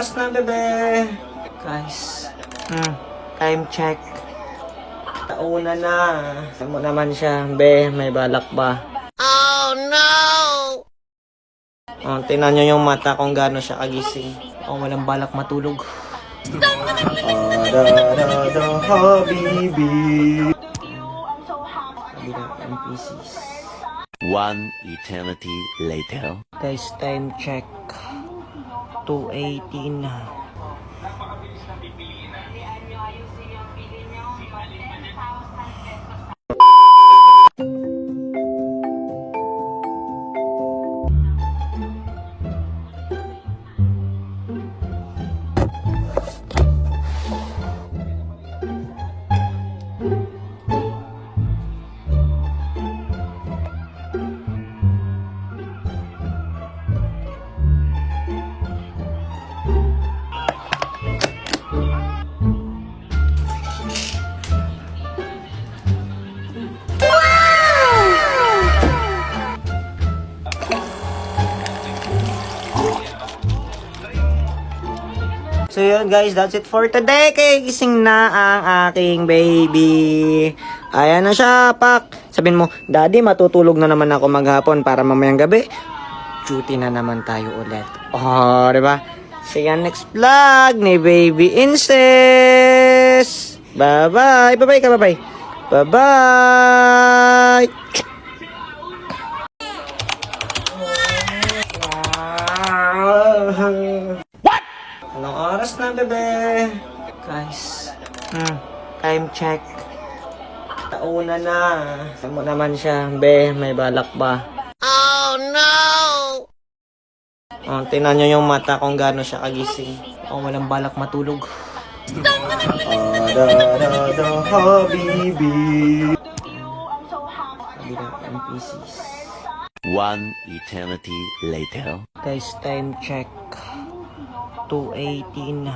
oras na, bebe? Guys, time check. Tauna na. Alam mo naman siya, be, may balak ba? Oh, no! Oh, tingnan nyo yung mata kung gaano siya kagising. Oh, walang balak matulog. Habibi. Kabila NPCs. One eternity later. Guys, time check. 2:18. So yun guys, that's it for today. Kaya gising na ang aking baby. Ayan na siya, pak. Sabihin mo, Daddy, matutulog na naman ako maghapon para mamayang gabi. Duty na naman tayo ulit. Oh, diba? See you next vlog ni Baby Incest. Bye-bye. Bye-bye ka, bye-bye. Bye-bye. Anong oras na, bebe? Guys, time check. Tauna na. Alam mo naman siya, be, may balak ba? Oh, no! Oh, tingnan nyo yung mata kung gaano siya kagising. Oh, walang balak matulog. Habibi. Kabila NPCs. One eternity later. Guys, time check. 2:18.